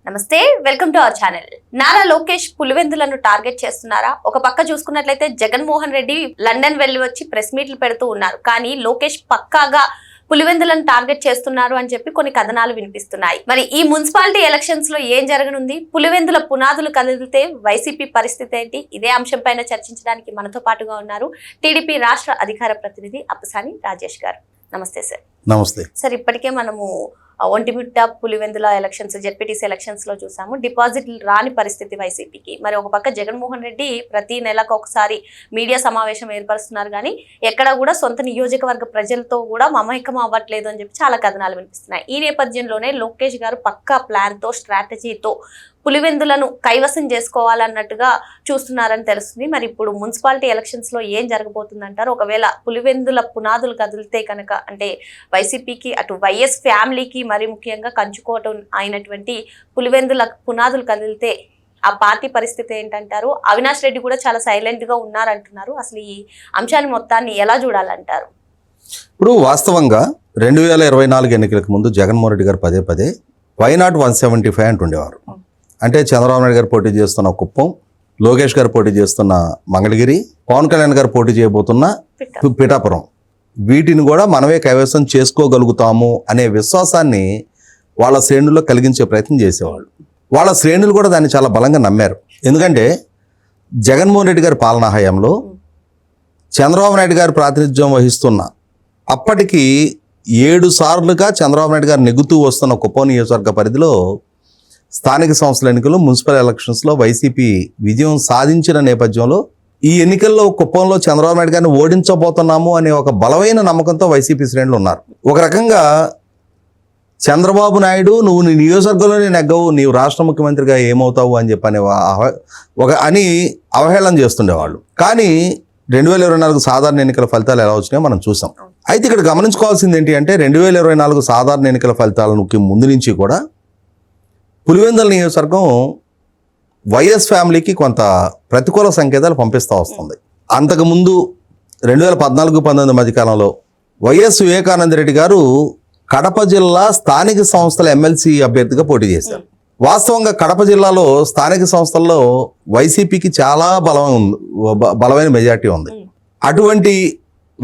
నమస్తే, welcome to our channel. Nara Lokesh పులివెందులను target చేస్తున్నారా? ఒక పక్క చూసుకున్నట్లయితే జగన్మోహన్ రెడ్డి లండన్ వెళ్లి వచ్చి ప్రెస్ మీట్లు పెడుతూ ఉన్నారు. కానీ లోకేష్ పక్కాగా పులివెందులను టార్గెట్ చేస్తున్నారు అని చెప్పి కొన్ని కథనాలు వినిపిస్తున్నాయి. మరి ఈ మున్సిపాలిటీ ఎలక్షన్స్ లో ఏం జరగనుంది? పులివెందుల పునాదులు కదిలితే వైసీపీ పరిస్థితి ఏంటి? ఇదే అంశం పైన చర్చించడానికి మనతో పాటుగా ఉన్నారు టీడీపీ రాష్ట్ర అధికార ప్రతినిధి అప్పసాని రాజేష్ గారు. నమస్తే సార్. నమస్తే సార్. ఇప్పటికే మనము Ontimitta Pulivendula elections, ZPTC elections లో చూసాము. డిపాజిట్ రాని పరిస్థితి వైసీపీకి. మరి ఒక పక్క జగన్మోహన్ రెడ్డి ప్రతి నెలకు ఒకసారి మీడియా సమావేశం ఏర్పరుస్తున్నారు, కానీ ఎక్కడ కూడా సొంత నియోజకవర్గ ప్రజలతో కూడా మమేకం అవ్వట్లేదు అని చెప్పి చాలా కథనాలు వినిపిస్తున్నాయి. ఈ నేపథ్యంలోనే లోకేష్ గారు పక్కా ప్లాన్ తో, స్ట్రాటజీతో పులివెందులను కైవసం చేసుకోవాలన్నట్టుగా చూస్తున్నారని తెలుస్తుంది. మరి ఇప్పుడు మున్సిపాలిటీ ఎలక్షన్స్ లో ఏం జరగబోతుందంటారు? ఒకవేళ పులివెందుల పునాదులు కదిలితే కనుక, అంటే వైసీపీకి, అటు వైఎస్ ఫ్యామిలీకి మరి ముఖ్యంగా కంచుకోవటం అయినటువంటి పులివెందుల పునాదులు కదిలితే ఆ పార్టీ పరిస్థితి ఏంటంటారు? అవినాష్ రెడ్డి కూడా చాలా సైలెంట్ గా ఉన్నారంటున్నారు. అసలు ఈ అంశాన్ని మొత్తాన్ని ఎలా చూడాలంటారు? ఇప్పుడు వాస్తవంగా 2024 ఎన్నికలకు ముందు జగన్మోహన్ రెడ్డి గారు పదే పదే వైనాట్ 175 అంటుండేవారు. అంటే చంద్రబాబు నాయుడు గారు పోటీ చేస్తున్న కుప్పం, లోకేష్ గారు పోటీ చేస్తున్న మంగళగిరి, పవన్ కళ్యాణ్ గారు పోటీ చేయబోతున్న పిఠాపురం, వీటిని కూడా మనమే కైవసం చేసుకోగలుగుతాము అనే విశ్వాసాన్ని వాళ్ళ శ్రేణుల్లో కలిగించే ప్రయత్నం చేసేవాళ్ళు. వాళ్ళ శ్రేణులు కూడా దాన్ని చాలా బలంగా నమ్మారు. ఎందుకంటే జగన్మోహన్ రెడ్డి గారి పాలనా హయాంలో చంద్రబాబు నాయుడు గారు ప్రాతినిధ్యం వహిస్తున్న, అప్పటికి 7 సార్లుగా చంద్రబాబు నాయుడు గారు నెగ్గుతూ వస్తున్న కుప్పం నియోజకవర్గ పరిధిలో స్థానిక సంస్థల ఎన్నికల్లో, మున్సిపల్ ఎలక్షన్స్లో వైసీపీ విజయం సాధించిన నేపథ్యంలో ఈ ఎన్నికల్లో కుప్పంలో చంద్రబాబు నాయుడు గారిని ఓడించబోతున్నాము అనే ఒక బలమైన నమ్మకంతో వైసీపీ శ్రేణులు ఉన్నారు. ఒక రకంగా చంద్రబాబు నాయుడు, నువ్వు నీ నియోజకవర్గంలోనే నెగ్గవు, నీవు రాష్ట్ర ముఖ్యమంత్రిగా ఏమవుతావు అని చెప్పని అవహేళన చేస్తుండేవాళ్ళు. కానీ 2024 సాధారణ ఎన్నికల ఫలితాలు ఎలా వచ్చినాయో మనం చూసాం. అయితే ఇక్కడ గమనించుకోవాల్సింది ఏంటి అంటే 2024 సాధారణ ఎన్నికల ఫలితాలకు ముందు నుంచి కూడా పులివెందుల నియోజకవర్గం వైఎస్ ఫ్యామిలీకి కొంత ప్రతికూల సంకేతాలు పంపిస్తూ వస్తుంది. అంతకుముందు 2014-19 మధ్యకాలంలో వైఎస్ వివేకానంద రెడ్డి గారు కడప జిల్లా స్థానిక సంస్థల ఎమ్మెల్సీ అభ్యర్థిగా పోటీ చేశారు. వాస్తవంగా కడప జిల్లాలో స్థానిక సంస్థల్లో వైసీపీకి చాలా బలమైన మెజార్టీ ఉంది. అటువంటి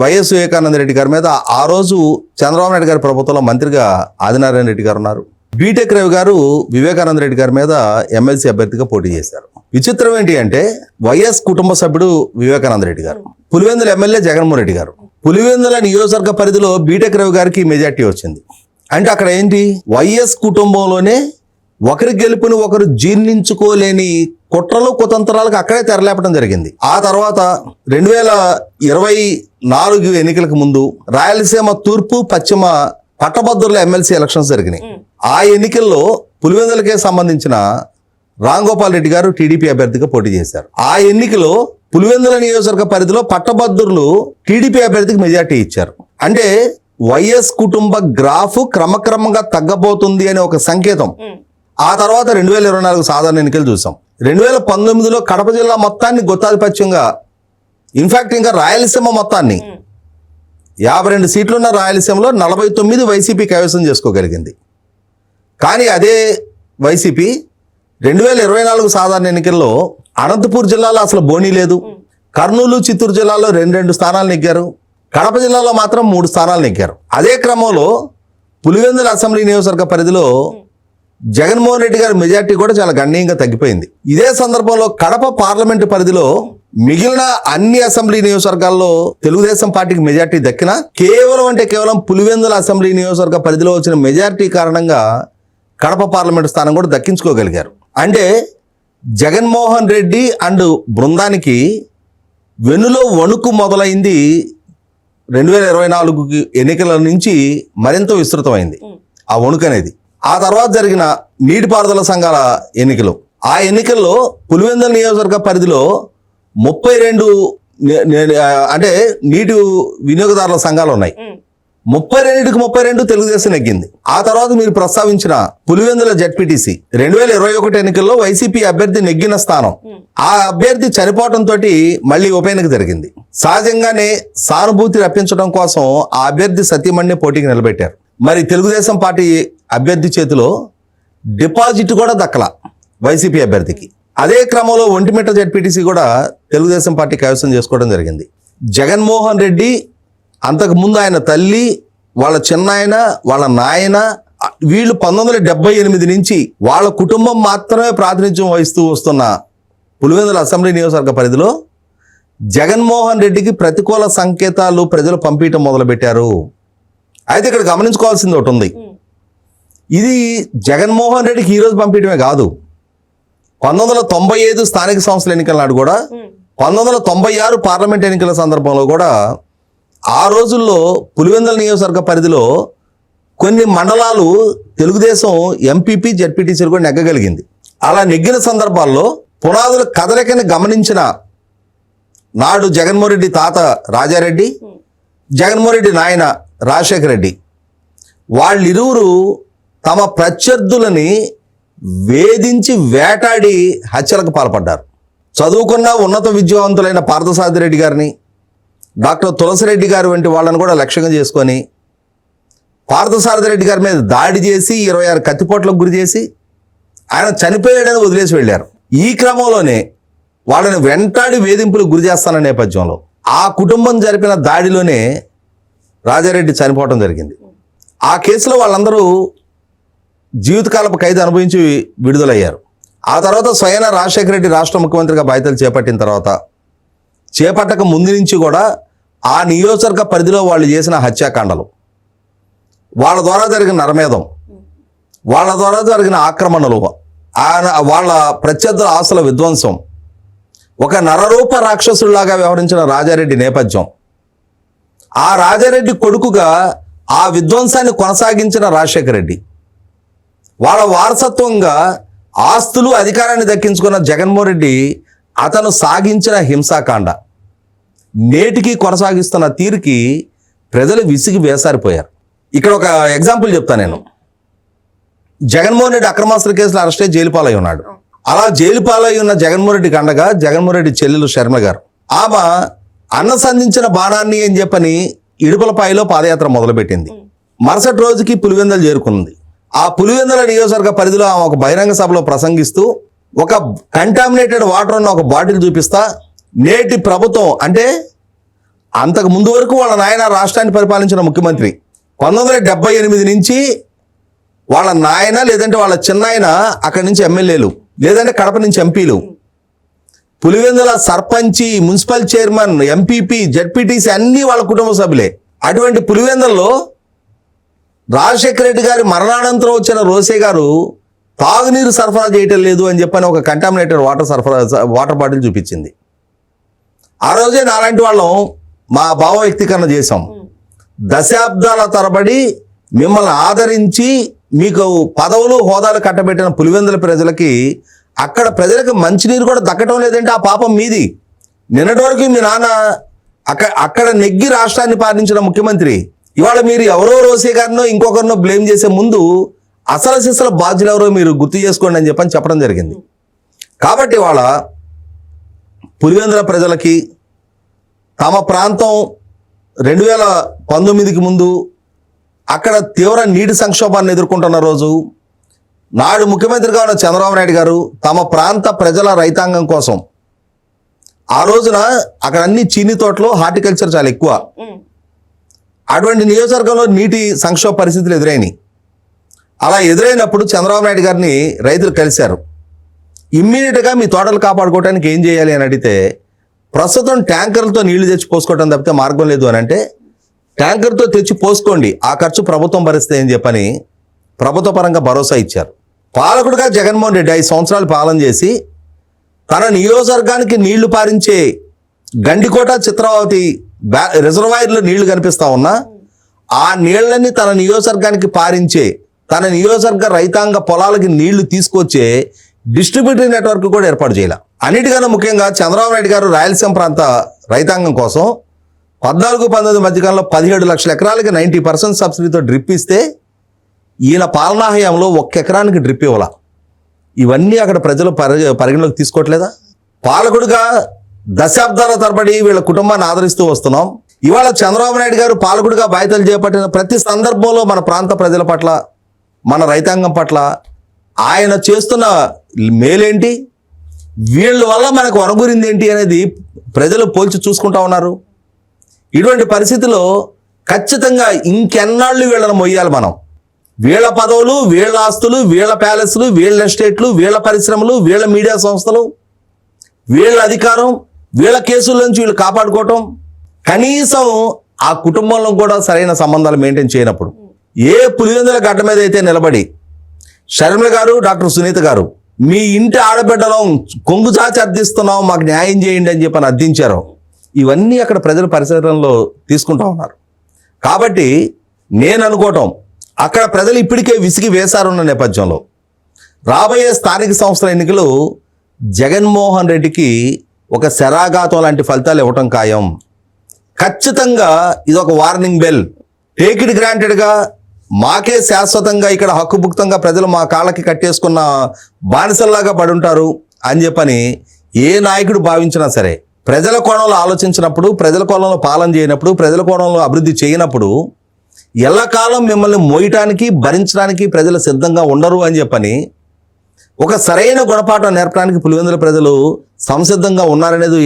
వైఎస్ వివేకానంద రెడ్డి గారి మీద ఆ రోజు చంద్రబాబు నాయుడు గారి ప్రభుత్వంలో మంత్రిగా ఆదినారాయణ రెడ్డి గారు ఉన్నారు. బీటెక్ రవి గారు వివేకానంద రెడ్డి గారి మీద ఎమ్మెల్సీ అభ్యర్థిగా పోటీ చేశారు. విచిత్రం ఏంటి అంటే వైఎస్ కుటుంబ సభ్యుడు వివేకానంద రెడ్డి గారు, పులివెందుల ఎమ్మెల్యే జగన్మోహన్ రెడ్డి గారు, పులివెందుల నియోజకవర్గ పరిధిలో బీటెక్ రవి గారికి మెజార్టీ వచ్చింది. అంటే అక్కడ ఏంటి, వైఎస్ కుటుంబంలోనే ఒకరి గెలుపుని ఒకరు జీర్ణించుకోలేని కుట్రలు కుతంత్రాలకు అక్కడే తెరలేపడం జరిగింది. ఆ తర్వాత 2024 ఎన్నికలకు ముందు రాయలసీమ తూర్పు, పశ్చిమ పట్టభద్రుల ఎమ్మెల్సీ ఎలక్షన్స్ జరిగినాయి. ఆ ఎన్నికల్లో పులివెందులకే సంబంధించిన రాంగోపాల్ రెడ్డి గారు టీడీపీ అభ్యర్థిగా పోటీ చేశారు. ఆ ఎన్నికలో పులివెందుల నియోజకవర్గ పరిధిలో పట్టభద్రులు టీడీపీ అభ్యర్థికి మెజార్టీ ఇచ్చారు. అంటే వైఎస్ కుటుంబ గ్రాఫ్ క్రమక్రమంగా తగ్గబోతుంది అనే ఒక సంకేతం. ఆ తర్వాత 2024 సాధారణ ఎన్నికలు చూసాం. 2019లో కడప జిల్లా మొత్తాన్ని గుత్తాధిపత్యంగా, ఇన్ఫాక్ట్ ఇంకా రాయలసీమ మొత్తాన్ని 52 సీట్లున్న రాయలసీమలో 49 వైసీపీ కైవసం చేసుకోగలిగింది. కానీ అదే వైసీపీ 2024 సాధారణ ఎన్నికల్లో అనంతపూర్ జిల్లాలో అసలు బోనీ లేదు. కర్నూలు, చిత్తూరు జిల్లాలో 2 స్థానాలు నెగ్గారు. కడప జిల్లాలో మాత్రం 3 స్థానాలు నెగ్గారు. అదే క్రమంలో పులివెందుల అసెంబ్లీ నియోజకవర్గ పరిధిలో జగన్మోహన్ రెడ్డి గారి మెజార్టీ కూడా చాలా గణనీయంగా తగ్గిపోయింది. ఇదే సందర్భంలో కడప పార్లమెంటు పరిధిలో మిగిలిన అన్ని అసెంబ్లీ నియోజకవర్గాల్లో తెలుగుదేశం పార్టీకి మెజార్టీ దక్కినా కేవలం పులివెందుల అసెంబ్లీ నియోజకవర్గ పరిధిలో వచ్చిన మెజార్టీ కారణంగా కడప పార్లమెంటు స్థానం కూడా దక్కించుకోగలిగారు. అంటే జగన్మోహన్ రెడ్డి అండ్ బృందానికి వెన్నులో వణుకు మొదలైంది 2024 ఎన్నికల నుంచి మరింత విస్తృతమైంది ఆ వణుకు అనేది. ఆ తర్వాత జరిగిన నీటిపారుదల సంఘాల ఎన్నికలు, ఆ ఎన్నికల్లో పులివెందుల నియోజకవర్గ పరిధిలో 32 అంటే నీటి వినియోగదారుల సంఘాలు ఉన్నాయి. 32 తెలుగుదేశం నెగ్గింది. ఆ తర్వాత మీరు ప్రస్తావించిన పులివెందుల జెడ్పీటీసీ 2021 ఎన్నికల్లో వైసీపీ అభ్యర్థి నెగ్గిన స్థానం, ఆ అభ్యర్థి చనిపోవడంతో మళ్ళీ ఉప ఎన్నిక జరిగింది. సహజంగానే సానుభూతి రప్పించడం కోసం ఆ అభ్యర్థి సతీమణిని పోటీకి నిలబెట్టారు. మరి తెలుగుదేశం పార్టీ అభ్యర్థి చేతిలో డిపాజిట్ కూడా దక్కల వైసీపీ అభ్యర్థికి. అదే క్రమంలో ఒంటిమిట్ట జెడ్పీటీసీ కూడా తెలుగుదేశం పార్టీ కైవసం చేసుకోవడం జరిగింది. జగన్మోహన్ రెడ్డి, అంతకుముందు ఆయన తల్లి, వాళ్ళ చిన్నాయన, వాళ్ళ నాయన, వీళ్ళు 1978 నుంచి వాళ్ళ కుటుంబం మాత్రమే ప్రాతినిధ్యం వహిస్తూ వస్తున్న పులివెందుల అసెంబ్లీ నియోజకవర్గ పరిధిలో జగన్మోహన్ రెడ్డికి ప్రతికూల సంకేతాలు ప్రజలు పంపించడం మొదలుపెట్టారు. అయితే ఇక్కడ గమనించుకోవాల్సింది ఒకటి ఉంది. ఇది జగన్మోహన్ రెడ్డికి ఈరోజు పంపించడమే కాదు, 1995 స్థానిక సంస్థల ఎన్నికల నాడు కూడా, 1996 పార్లమెంట్ ఎన్నికల సందర్భంలో కూడా ఆ రోజుల్లో పులివెందుల నియోజకవర్గ పరిధిలో కొన్ని మండలాలు తెలుగుదేశం ఎంపీపీ జెడ్పీటీసీలు కూడా నెగ్గగలిగింది. అలా నెగ్గిన సందర్భాల్లో పునాదుల కదలికని గమనించిన నాడు జగన్మోహన్ రెడ్డి తాత రాజారెడ్డి, జగన్మోహన్ రెడ్డి నాయన రాజశేఖర రెడ్డి, వాళ్ళిరువురు తమ ప్రత్యర్థులని వేధించి వేటాడి హత్యలకు పాల్పడ్డారు. చదువుకున్న ఉన్నత విద్యావంతులైన పార్థసారథి రెడ్డి గారిని, డాక్టర్ తులసిరెడ్డి గారు వంటి వాళ్ళని కూడా లక్ష్యంగా చేసుకొని పార్థసారథి రెడ్డి గారి మీద దాడి చేసి 26 కత్తిపోట్లకు గురి చేసి ఆయన చనిపోయాడని వదిలేసి వెళ్ళారు. ఈ క్రమంలోనే వాళ్ళని వెంటాడి వేధింపులకు గురి చేస్తున్న నేపథ్యంలో ఆ కుటుంబం జరిపిన దాడిలోనే రాజారెడ్డి చనిపోవడం జరిగింది. ఆ కేసులో వాళ్ళందరూ జీవితకాలపు ఖైదు అనుభవించి విడుదలయ్యారు. ఆ తర్వాత స్వయాన రాజశేఖర రెడ్డి రాష్ట్ర ముఖ్యమంత్రిగా బాధ్యతలు చేపట్టిన తర్వాత, చేపట్టక ముందు నుంచి కూడా ఆ నియోజకవర్గ పరిధిలో వాళ్ళు చేసిన హత్యాకాండలు, వాళ్ళ ద్వారా జరిగిన నరమేధం, వాళ్ళ ద్వారా జరిగిన ఆక్రమణలు, వాళ్ళ ప్రత్యర్థుల ఆస్తుల విధ్వంసం, ఒక నరరూప రాక్షసుడిలాగా వ్యవహరించిన రాజారెడ్డి నేపథ్యం, ఆ రాజారెడ్డి కొడుకుగా ఆ విధ్వంసాన్ని కొనసాగించిన రాజశేఖర రెడ్డి, వాళ్ళ వారసత్వంగా ఆస్తులు అధికారాన్ని దక్కించుకున్న జగన్మోహన్ రెడ్డి అతను సాగించిన హింసాకాండ నేటికి కొనసాగిస్తున్న తీరుకి ప్రజలు విసిగి వేసారిపోయారు. ఇక్కడ ఒక ఎగ్జాంపుల్ చెప్తా నేను. జగన్మోహన్ రెడ్డి అక్రమాస్త్ర కేసులో అరెస్ట్ అయ్యి జైలు పాలై ఉన్నాడు. అలా జైలు పాలై ఉన్న జగన్మోహన్ రెడ్డికి అండగా జగన్మోహన్ రెడ్డి చెల్లెలు శర్మ గారు, ఆమె అన్న సంధించిన బాణాన్ని అని చెప్పని ఇడుపులపాయలో పాదయాత్ర మొదలుపెట్టింది. మరుసటి రోజుకి పులివెందులు చేరుకుంది. ఆ పులివెందుల నియోజకవర్గ పరిధిలో ఆమె ఒక బహిరంగ సభలో ప్రసంగిస్తూ ఒక కంటామినేటెడ్ వాటర్ ఉన్న ఒక బాటిల్ చూపిస్తా, నేటి ప్రభుత్వం అంటే అంతకు ముందు వరకు వాళ్ళ నాయన రాష్ట్రాన్ని పరిపాలించిన ముఖ్యమంత్రి, 1978 నుంచి వాళ్ళ నాయన లేదంటే వాళ్ళ చిన్నాయన అక్కడి నుంచి ఎమ్మెల్యేలు లేదంటే కడప నుంచి ఎంపీలు, పులివెందుల సర్పంచి, మున్సిపల్ చైర్మన్, ఎంపీపీ, జెడ్పీటీసీ అన్నీ వాళ్ళ కుటుంబ సభ్యులే. అటువంటి పులివెందుల్లో రాజశేఖర రెడ్డి గారి మరణానంతరం వచ్చిన రోసే గారు తాగునీరు సరఫరా చేయటం లేదు అని చెప్పని ఒక కంటామినేటెడ్ వాటర్ బాటిల్ చూపించింది. ఆ రోజే నాలాంటి వాళ్ళం మా భావ వ్యక్తీకరణ చేశాం. దశాబ్దాల తరబడి మిమ్మల్ని ఆదరించి మీకు పదవులు హోదాలు కట్టబెట్టిన పులివెందుల ప్రజలకి అక్కడ ప్రజలకు మంచినీరు కూడా దక్కటం లేదంటే ఆ పాపం మీది. నిన్నటి వరకు మీ నాన్న అక్కడ నెగ్గి రాష్ట్రాన్ని పాలించిన ముఖ్యమంత్రి, ఇవాళ మీరు ఎవరో రోసే గారినో ఇంకొకరినో బ్లేమ్ చేసే ముందు అసలు సిసల బాధ్యులు ఎవరో మీరు గుర్తు చేసుకోండి అని చెప్పడం జరిగింది. కాబట్టి ఇవాళ పులివెందుల ప్రజలకి తమ ప్రాంతం 2019కి ముందు అక్కడ తీవ్ర నీటి సంక్షోభాన్ని ఎదుర్కొంటున్న రోజు, నాడు ముఖ్యమంత్రిగా ఉన్న చంద్రబాబు నాయుడు గారు తమ ప్రాంత ప్రజల రైతాంగం కోసం ఆ రోజున అక్కడ అన్ని చీనీ తోటలు, హార్టికల్చర్ చాలా ఎక్కువ, అటువంటి నియోజకవర్గంలో నీటి సంక్షోభ పరిస్థితులు ఎదురైనాయి. అలా ఎదురైనప్పుడు చంద్రబాబు నాయుడు గారిని రైతులు కలిశారు. ఇమ్మీడియట్గా మీ తోటలు కాపాడుకోవడానికి ఏం చేయాలి అని అడిగితే, ప్రస్తుతం ట్యాంకర్లతో నీళ్లు తెచ్చి పోసుకోవడం తప్పితే మార్గం లేదు అని అంటే, ట్యాంకర్తో తెచ్చి పోసుకోండి, ఆ ఖర్చు ప్రభుత్వం భరిస్తే అని చెప్పని ప్రభుత్వ పరంగా భరోసా ఇచ్చారు. పాలకుడుగా జగన్మోహన్ రెడ్డి 5 సంవత్సరాలు పాలన చేసి తన నియోజకవర్గానికి నీళ్లు పారించే గండికోట, చిత్రావతి రిజర్వాయర్లో నీళ్లు కనిపిస్తా ఉన్నా ఆ నీళ్లన్నీ తన నియోజకవర్గానికి పారించే, తన నియోజకవర్గ రైతాంగ పొలాలకి నీళ్లు తీసుకొచ్చే డిస్ట్రిబ్యూటరీ నెట్వర్క్ కూడా ఏర్పాటు చేయాలి. అన్నిటికన్నా ముఖ్యంగా చంద్రబాబు నాయుడు గారు రాయలసీమ ప్రాంత రైతాంగం కోసం 14-19 మధ్యకాలంలో 17 లక్షల ఎకరాలకి 90% సబ్సిడీతో డ్రిప్ ఇస్తే ఈయన పాలనా హయాంలో 1 ఎకరానికి డ్రిప్ ఇవ్వాల. ఇవన్నీ అక్కడ ప్రజలు పరిగణలోకి తీసుకోవట్లేదా? పాలకుడుగా దశాబ్దాల తరబడి వీళ్ళ కుటుంబాన్ని ఆదరిస్తూ వస్తున్నాం. ఇవాళ చంద్రబాబు నాయుడు గారు పాలకుడుగా బాధ్యతలు చేపట్టిన ప్రతి సందర్భంలో మన ప్రాంత ప్రజల పట్ల, మన రైతాంగం పట్ల ఆయన చేస్తున్న మేలేంటి, వీళ్ళ వల్ల మనకు వనగురింది ఏంటి అనేది ప్రజలు పోల్చి చూసుకుంటా ఉన్నారు. ఇటువంటి పరిస్థితిలో ఖచ్చితంగా ఇంకెన్నాళ్ళు వీళ్ళని మొయ్యాలి మనం. వీళ్ళ పదవులు, వీళ్ళ ఆస్తులు, వీళ్ళ ప్యాలెస్లు, వీళ్ళ ఎస్టేట్లు, వీళ్ళ పరిశ్రమలు, వీళ్ళ మీడియా సంస్థలు, వీళ్ళ అధికారం, వీళ్ళ కేసుల నుంచి వీళ్ళు కాపాడుకోవటం, కనీసం ఆ కుటుంబంలో కూడా సరైన సంబంధాలు మెయింటైన్ చేయనప్పుడు ఏ పులివెందుల గడ్డ మీద అయితే నిలబడి షర్మిల గారు, డాక్టర్ సునీత గారు మీ ఇంటి ఆడబిడ్డలో కొంగు చాచి అర్థిస్తున్నాం, మాకు న్యాయం చేయండి అని చెప్పని అర్థించారు. ఇవన్నీ అక్కడ ప్రజల పరిసరంలో తీసుకుంటా ఉన్నారు. కాబట్టి నేను అనుకోవటం అక్కడ ప్రజలు ఇప్పటికే విసిగి వేశారున్న నేపథ్యంలో రాబోయే స్థానిక సంస్థల ఎన్నికలు జగన్మోహన్ రెడ్డికి ఒక శరాఘాతం లాంటి ఫలితాలు ఇవ్వటం ఖాయం. ఖచ్చితంగా ఇదొక వార్నింగ్ బెల్. టేక్ ఇట్ గ్రాంటెడ్గా మాకే శాశ్వతంగా ఇక్కడ హక్కుభుక్తంగా ప్రజలు మా కాళ్ళకి కట్టేసుకున్న బానిసల్లాగా పడుంటారు అని చెప్పని ఏ నాయకుడు భావించినా సరే, ప్రజల కోణంలో ఆలోచించినప్పుడు, ప్రజల కోణంలో పాలన చేయనప్పుడు, ప్రజల కోణంలో అభివృద్ధి చేయనప్పుడు ఎల్లకాలం మిమ్మల్ని మోయటానికి, భరించడానికి ప్రజలు సిద్ధంగా ఉండరు అని చెప్పని ఒక సరైన గుణపాఠం నేర్పడానికి పులివెందుల ప్రజలు సంసిద్ధంగా ఉన్నారనేది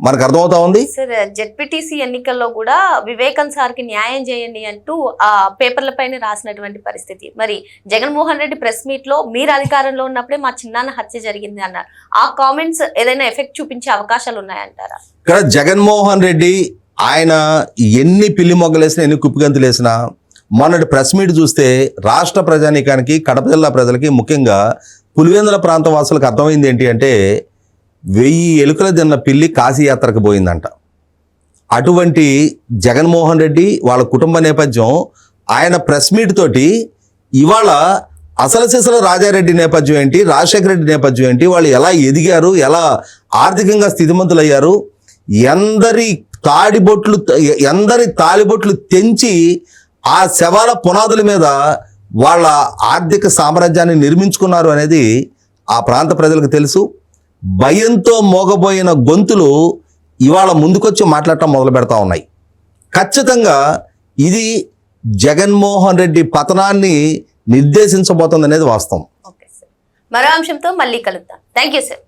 మనకు అర్థమవుతా ఉంది. సార్, జెడ్పీటీసీ ఎన్నికల్లో కూడా వివేకన్ సార్కి న్యాయం చేయండి అంటూ ఆ పేపర్ల పైన రాసినటువంటి పరిస్థితి. మరి జగన్మోహన్ రెడ్డి ప్రెస్ మీట్ లో మీరు అధికారంలో ఉన్నప్పుడే మా చిన్నాన్న హత్య జరిగింది అన్నారు. ఆ కామెంట్స్ ఏదైనా ఎఫెక్ట్ చూపించే అవకాశాలు ఉన్నాయంటారా? ఇక్కడ జగన్మోహన్ రెడ్డి ఆయన ఎన్ని పిల్లి మొగ్గలేసినా, ఎన్ని కుప్పిగంతులు వేసినా, మొన్నటి ప్రెస్ మీట్ చూస్తే రాష్ట్ర ప్రజానీకానికి, కడప జిల్లా ప్రజలకి, ముఖ్యంగా పులివెందుల ప్రాంత వాసులకు అర్థమైంది ఏంటి అంటే 1000 ఎలుకలు తిన్న పిల్లి కాశీయాత్రకు పోయిందంట. అటువంటి జగన్మోహన్ రెడ్డి వాళ్ళ కుటుంబ నేపథ్యం, ఆయన ప్రెస్ మీట్ తోటి ఇవాళ అసలు సిసలు రాజారెడ్డి నేపథ్యం ఏంటి, రాజశేఖర రెడ్డి నేపథ్యం ఏంటి, వాళ్ళు ఎలా ఎదిగారు, ఎలా ఆర్థికంగా స్థితిమంతులయ్యారు, ఎందరి తాళిబొట్లు తెంచి ఆ శవాల పునాదుల మీద వాళ్ళ ఆర్థిక సామ్రాజ్యాన్ని నిర్మించుకున్నారు అనేది ఆ ప్రాంత ప్రజలకు తెలుసు. భయంతో మోగబోయిన గొంతులు ఇవాళ ముందుకొచ్చి మాట్లాడటం మొదలు పెడతా ఉన్నాయి. ఖచ్చితంగా ఇది జగన్మోహన్ రెడ్డి పతనాన్ని నిర్దేశించబోతుంది అనేది వాస్తవం. ఓకే సార్, మరో అంశంతో మళ్ళీ కలుద్దాం. Thank you sir.